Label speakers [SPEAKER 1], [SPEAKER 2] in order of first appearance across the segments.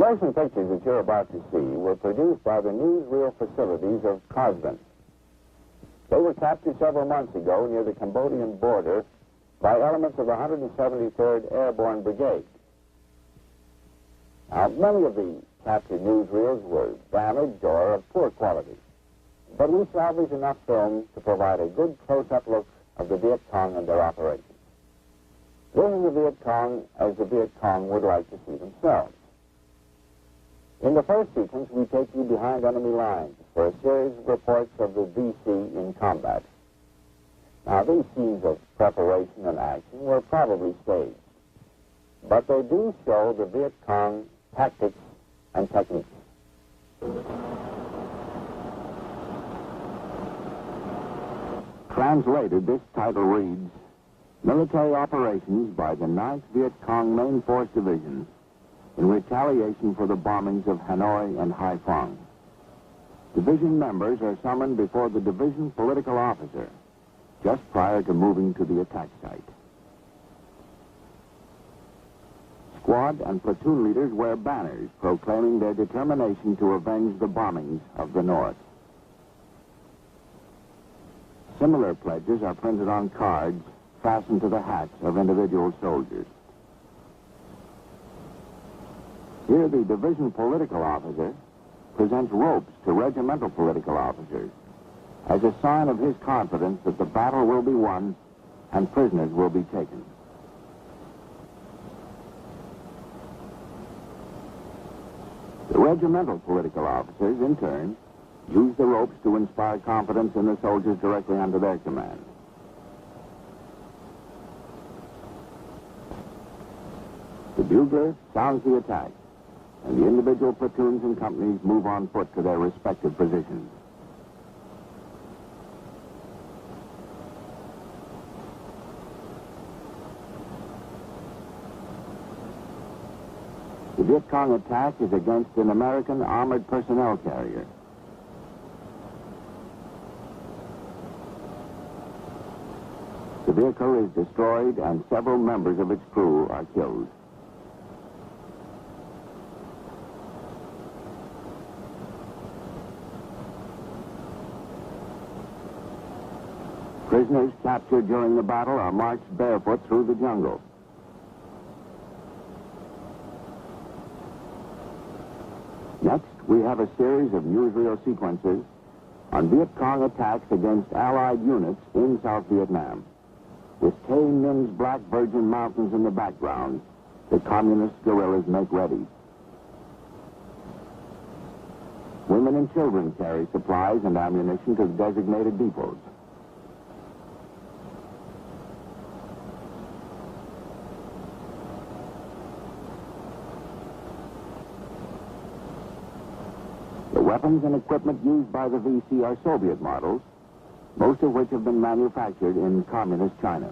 [SPEAKER 1] motion pictures that you're about to see were produced by the newsreel facilities of Cosbin. They were captured several months ago near the Cambodian border by elements of the 173rd Airborne Brigade. Now, many of the captured newsreels were damaged or of poor quality, but we salvaged enough film to provide a good close-up look of the Vietcong and their operations. This is the Vietcong as the Vietcong would like to see themselves. In the first sequence, we take you behind enemy lines for a series of reports of the VC in combat. Now, these scenes of preparation and action were probably staged, but they do show the Vietcong tactics and techniques. Translated, this title reads, Military Operations by the 9th Vietcong Main Force Division in retaliation for the bombings of Hanoi and Haiphong. Division members are summoned before the division political officer just prior to moving to the attack site. Squad and platoon leaders wear banners proclaiming their determination to avenge the bombings of the North. Similar pledges are printed on cards fastened to the hats of individual soldiers. Here, the division political officer presents ropes to regimental political officers as a sign of his confidence that the battle will be won and prisoners will be taken. The regimental political officers, in turn, use the ropes to inspire confidence in the soldiers directly under their command. The bugler sounds the attack, and the individual platoons and companies move on foot to their respective positions. The Vietcong attack is against an American armored personnel carrier. The vehicle is destroyed and several members of its crew are killed. Prisoners captured during the battle are marched barefoot through the jungle. Next, we have a series of newsreel sequences on Vietcong attacks against Allied units in South Vietnam. With Tay Min's Black Virgin Mountains in the background, the communist guerrillas make ready. Women and children carry supplies and ammunition to the designated depots. The weapons and equipment used by the VC are Soviet models, most of which have been manufactured in communist China.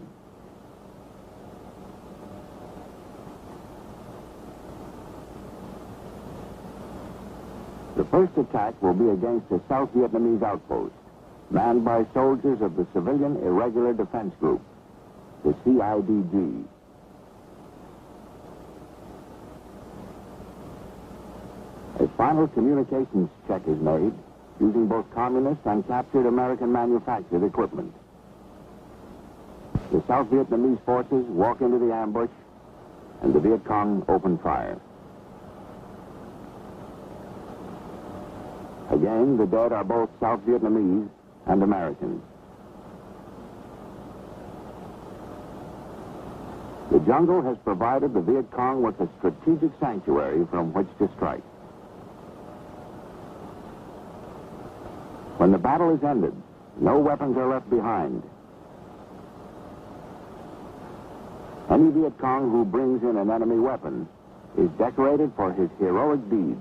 [SPEAKER 1] The first attack will be against a South Vietnamese outpost, manned by soldiers of the Civilian Irregular Defense Group, the CIDG. A final communications check is made using both communist and captured American manufactured equipment. The South Vietnamese forces walk into the ambush and the Vietcong open fire. Again, the dead are both South Vietnamese and Americans. The jungle has provided the Vietcong with a strategic sanctuary from which to strike. When the battle is ended, no weapons are left behind. Any Vietcong who brings in an enemy weapon is decorated for his heroic deed.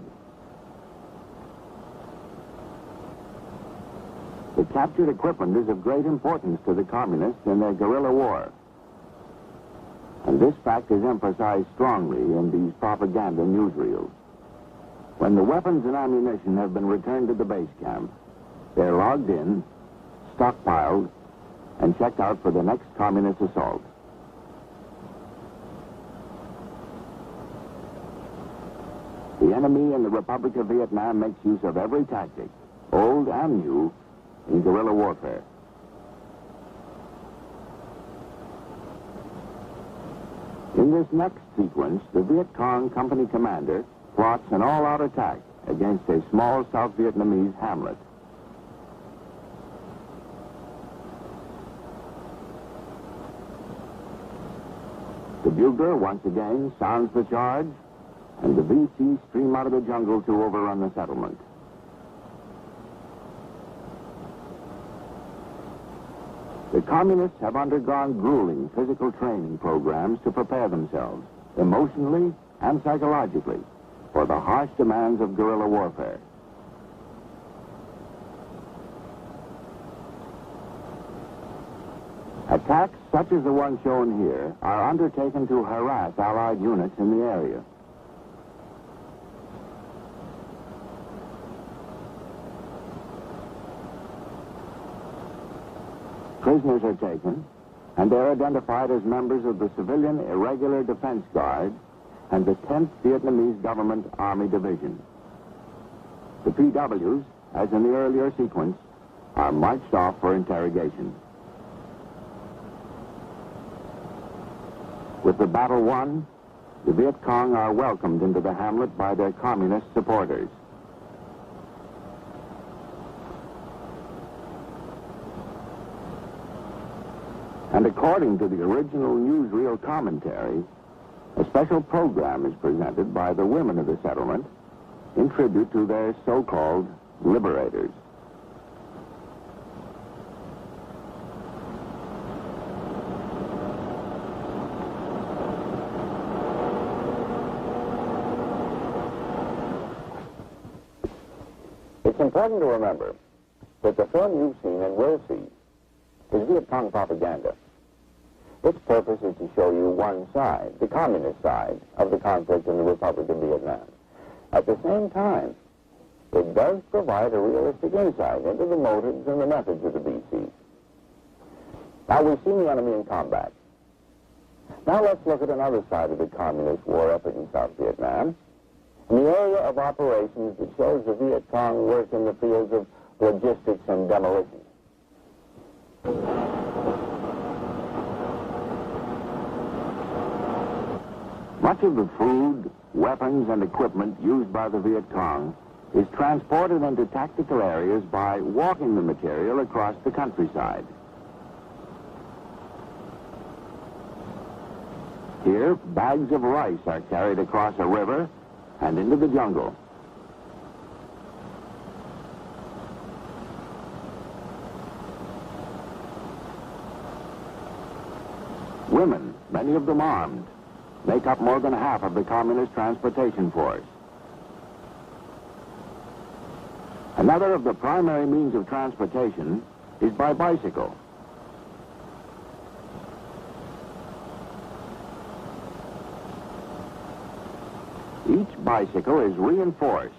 [SPEAKER 1] The captured equipment is of great importance to the communists in their guerrilla war. And this fact is emphasized strongly in these propaganda newsreels. When the weapons and ammunition have been returned to the base camp, they're logged in, stockpiled, and checked out for the next communist assault. The The enemy in the Republic of Vietnam makes use of every tactic, old and new, in guerrilla warfare. In this next sequence, the Vietcong company commander plots an all-out attack against a small South Vietnamese hamlet. The bugler once again sounds the charge, and the VC stream out of the jungle to overrun the settlement. The communists have undergone grueling physical training programs to prepare themselves, emotionally and psychologically, for the harsh demands of guerrilla warfare. Attacks such as the one shown here are undertaken to harass Allied units in the area. Prisoners are taken, and they're identified as members of the Civilian Irregular Defense Guard and the 10th Vietnamese Government Army Division. The PWs, as in the earlier sequence, are marched off for interrogation. With the battle won, the Viet Cong are welcomed into the hamlet by their communist supporters. And according to the original newsreel commentary, a special program is presented by the women of the settlement in tribute to their so-called liberators. It's important to remember that the film you've seen and will see is Viet Cong propaganda. Its purpose is to show you one side, the communist side, of the conflict in the Republic of Vietnam. At the same time, it does provide a realistic insight into the motives and the methods of the VC. Now, we've seen the enemy in combat. Now let's look at another side of the communist war effort in South Vietnam, in the area of operations that shows the Viet Cong work in the fields of logistics and demolition. Much of the food, weapons, and equipment used by the Viet Cong is transported into tactical areas by walking the material across the countryside. Here, bags of rice are carried across a river and into the jungle. Women, many of them armed, make up more than half of the communist transportation force. Another of the primary means of transportation is by bicycle. Each bicycle is reinforced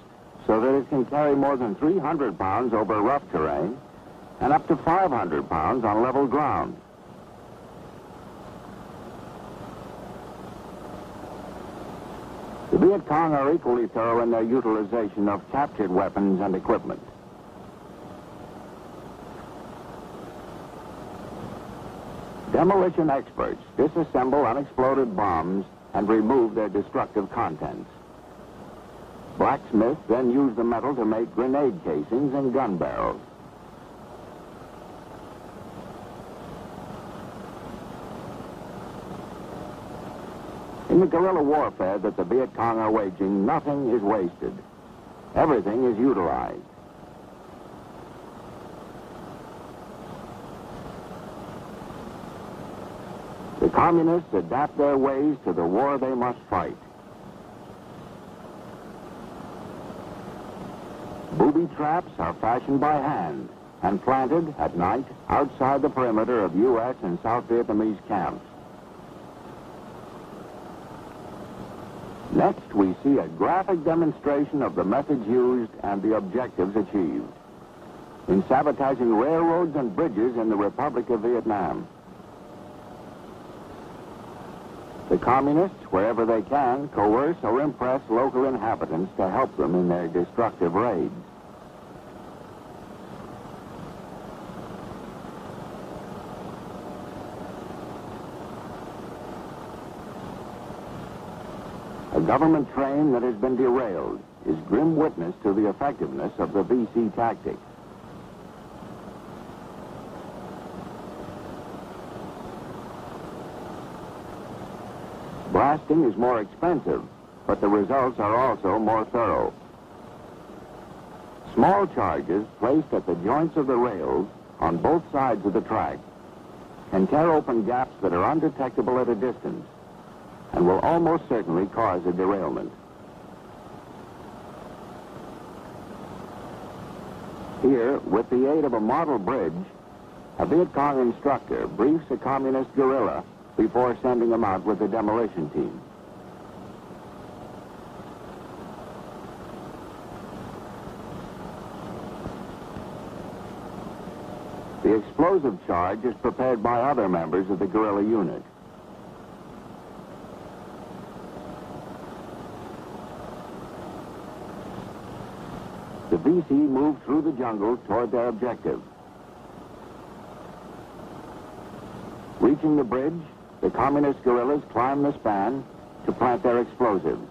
[SPEAKER 1] so that it can carry more than 300 pounds over rough terrain and up to 500 pounds on level ground. The Viet Cong are equally thorough in their utilization of captured weapons and equipment. Demolition experts disassemble unexploded bombs and remove their destructive contents. Blacksmiths then use the metal to make grenade casings and gun barrels. In the guerrilla warfare that the Viet Cong are waging, nothing is wasted. Everything is utilized. The communists adapt their ways to the war they must fight. Booby traps are fashioned by hand and planted at night outside the perimeter of U.S. and South Vietnamese camps. Next, we see a graphic demonstration of the methods used and the objectives achieved in sabotaging railroads and bridges in the Republic of Vietnam. The communists, wherever they can, coerce or impress local inhabitants to help them in their destructive raids. A government train that has been derailed is grim witness to the effectiveness of the VC tactic. Blasting is more expensive, but the results are also more thorough. Small charges placed at the joints of the rails on both sides of the track can tear open gaps that are undetectable at a distance and will almost certainly cause a derailment. Here, with the aid of a model bridge, a Vietcong instructor briefs a communist guerrilla before sending him out with the demolition team. The explosive charge is prepared by other members of the guerrilla unit. The VC moved through the jungle toward their objective. Reaching the bridge, the communist guerrillas climb the span to plant their explosives.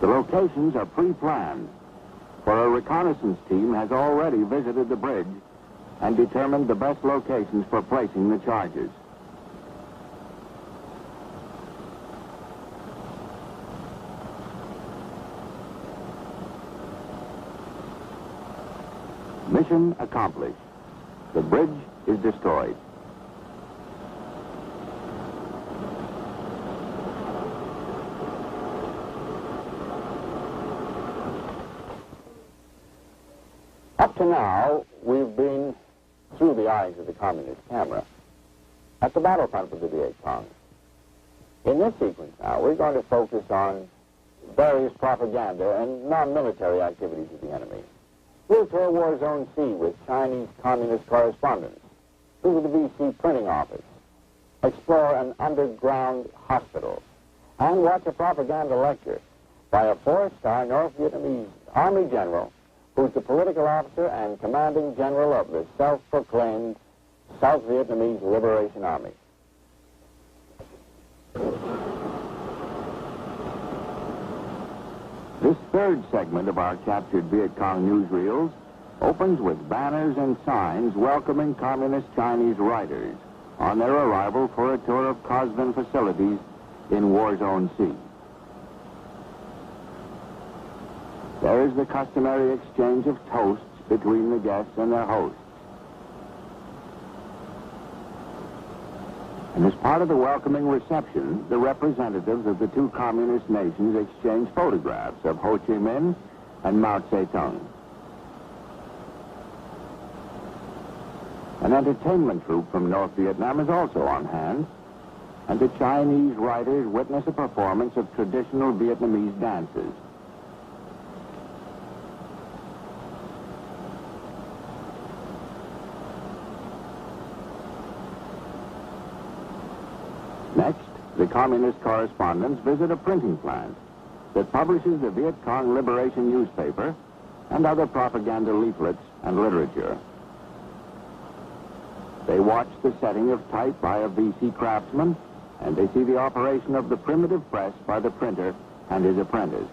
[SPEAKER 1] The locations are pre-planned, for a reconnaissance team has already visited the bridge and determined the best locations for placing the charges. Mission accomplished. The bridge is destroyed. Up to now, we've been through the eyes of the communist camera at the battlefront with the Vietcong. In this sequence now, we're going to focus on various propaganda and non-military activities of the enemy. We'll tour War Zone C with Chinese Communist correspondents, visit the VC printing office, explore an underground hospital, and watch a propaganda lecture by a four-star North Vietnamese Army general who's the political officer and commanding general of the self-proclaimed South Vietnamese Liberation Army. This third segment of our captured Vietcong newsreels opens with banners and signs welcoming communist Chinese riders on their arrival for a tour of COSVIN facilities in War Zone C. There is the customary exchange of toasts between the guests and their hosts. And as part of the welcoming reception, the representatives of the two communist nations exchange photographs of Ho Chi Minh and Mao Zedong. An entertainment troupe from North Vietnam is also on hand, and the Chinese riders witness a performance of traditional Vietnamese dances. Next, the communist correspondents visit a printing plant that publishes the Vietcong Liberation newspaper and other propaganda leaflets and literature. They watch the setting of type by a VC craftsman, and they see the operation of the primitive press by the printer and his apprentice.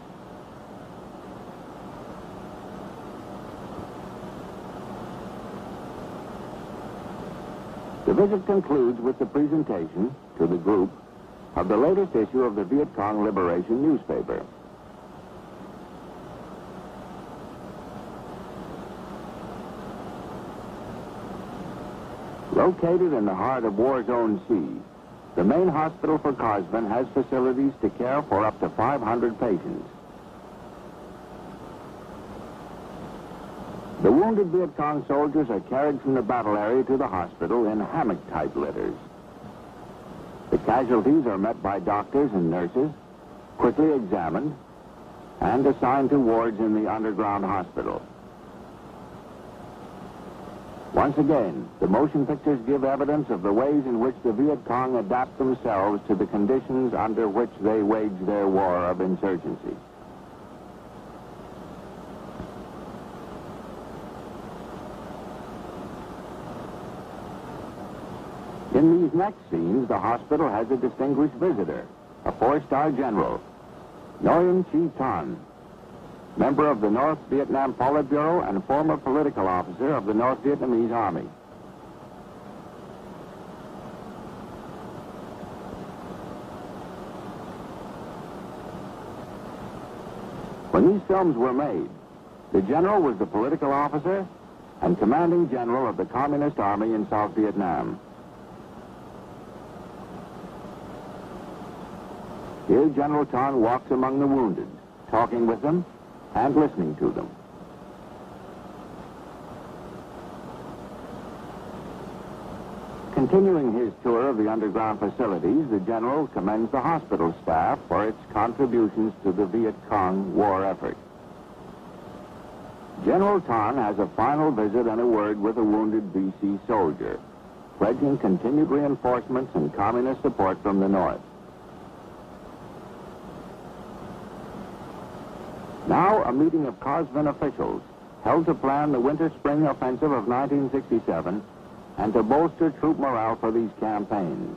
[SPEAKER 1] The visit concludes with the presentation to the group of the latest issue of the Vietcong Liberation newspaper. Located in the heart of War Zone C, the main hospital for COSVIN has facilities to care for up to 500 patients. The wounded Vietcong soldiers are carried from the battle area to the hospital in hammock-type litters. The casualties are met by doctors and nurses, quickly examined, and assigned to wards in the underground hospital. Once again, the motion pictures give evidence of the ways in which the Vietcong adapt themselves to the conditions under which they wage their war of insurgency. In these next scenes, the hospital has a distinguished visitor, a 4-star general, Nguyen Chi Thanh, member of the North Vietnam Politburo and former political officer of the North Vietnamese Army. When these films were made, the general was the political officer and commanding general of the Communist Army in South Vietnam. Here, General Thanh walks among the wounded, talking with them and listening to them. Continuing his tour of the underground facilities, the general commends the hospital staff for its contributions to the Viet Cong war effort. General Thanh has a final visit and a word with a wounded VC soldier, pledging continued reinforcements and communist support from the North. Now, a meeting of COSVIN officials held to plan the winter-spring offensive of 1967 and to bolster troop morale for these campaigns.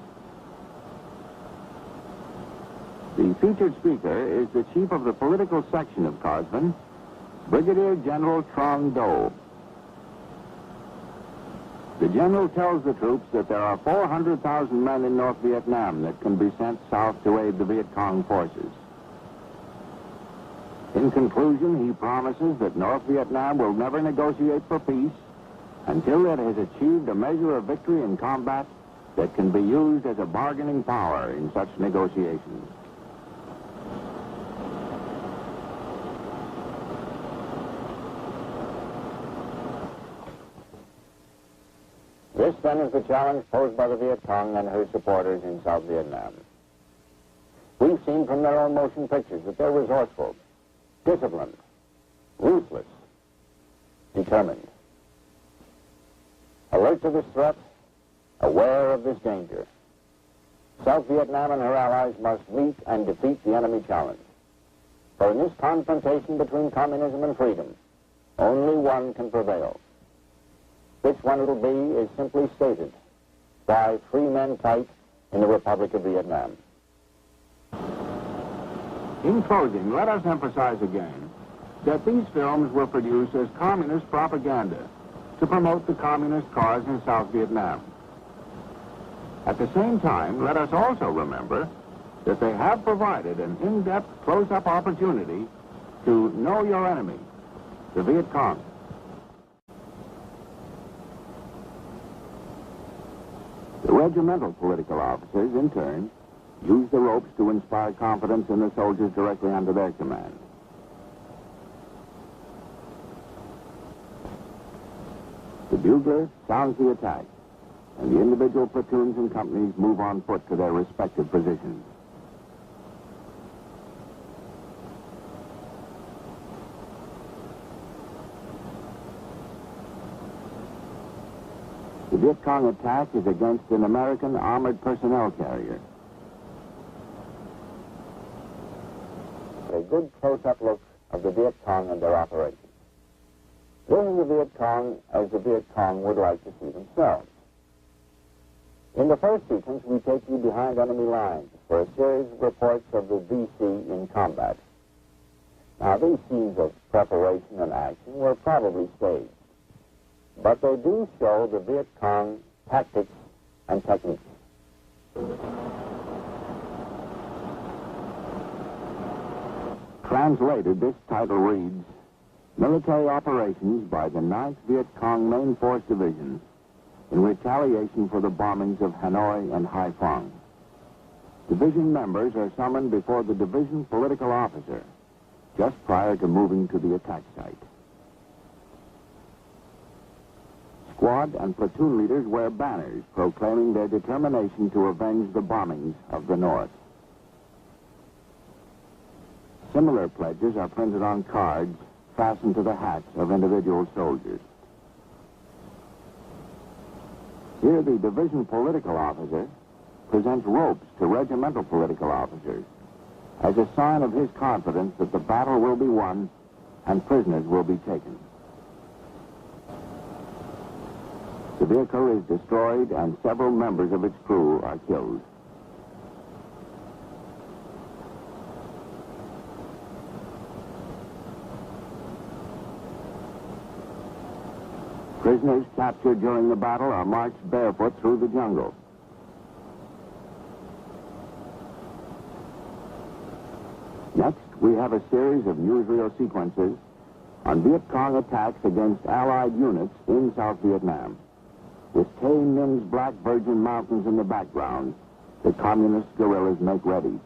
[SPEAKER 1] The featured speaker is the chief of the political section of COSVIN, Brigadier General Trong Do. The general tells the troops that there are 400,000 men in North Vietnam that can be sent south to aid the Viet Cong forces. In conclusion, he promises that North Vietnam will never negotiate for peace until it has achieved a measure of victory in combat that can be used as a bargaining power in such negotiations. This, then, is the challenge posed by the Viet Cong and her supporters in South Vietnam. We've seen from their own motion pictures that they're resourceful, disciplined, ruthless, determined. Alert to this threat, aware of this danger, South Vietnam and her allies must meet and defeat the enemy challenge. For in this confrontation between communism and freedom, only one can prevail. Which one it'll be is simply stated: why free men fight in the Republic of Vietnam. In closing, let us emphasize again that these films were produced as communist propaganda to promote the communist cause in South Vietnam. At the same time, let us also remember that they have provided an in-depth, close-up opportunity to know your enemy, the Viet Cong. The regimental political officers, in turn, use the ropes to inspire confidence in the soldiers directly under their command. The bugler sounds the attack, and the individual platoons and companies move on foot to their respective positions. The Viet Cong attack is against an American armored personnel carrier. A good close-up look of the Viet Cong and their operations. This is the Viet Cong as the Viet Cong would like to see themselves. In the first sequence, we take you behind enemy lines for a series of reports of the VC in combat. Now, these scenes of preparation and action were probably staged, but they do show the Viet Cong tactics and techniques. Translated, this title reads, Military Operations by the 9th Viet Cong Main Force Division in retaliation for the bombings of Hanoi and Haiphong. Division members are summoned before the division political officer just prior to moving to the attack site. Squad and platoon leaders wear banners proclaiming their determination to avenge the bombings of the North. Similar pledges are printed on cards fastened to the hats of individual soldiers. Here, the division political officer presents ropes to regimental political officers as a sign of his confidence that the battle will be won and prisoners will be taken. The vehicle is destroyed and several members of its crew are killed. Prisoners captured during the battle are marched barefoot through the jungle. Next, we have a series of newsreel sequences on Vietcong attacks against Allied units in South Vietnam. With Tay Min's Black Virgin Mountains in the background, the communist guerrillas make ready.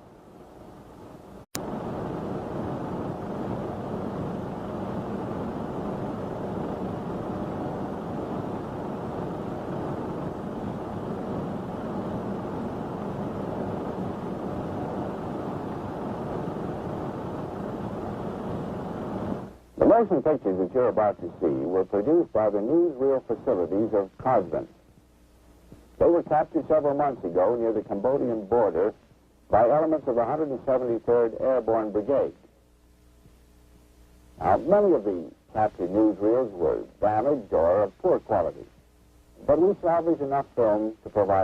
[SPEAKER 1] The motion pictures that you're about to see were produced by the newsreel facilities of Cosvin. They were captured several months ago near the Cambodian border by elements of the 173rd Airborne Brigade. Now, many of the captured newsreels were damaged or of poor quality, but we salvaged enough film to provide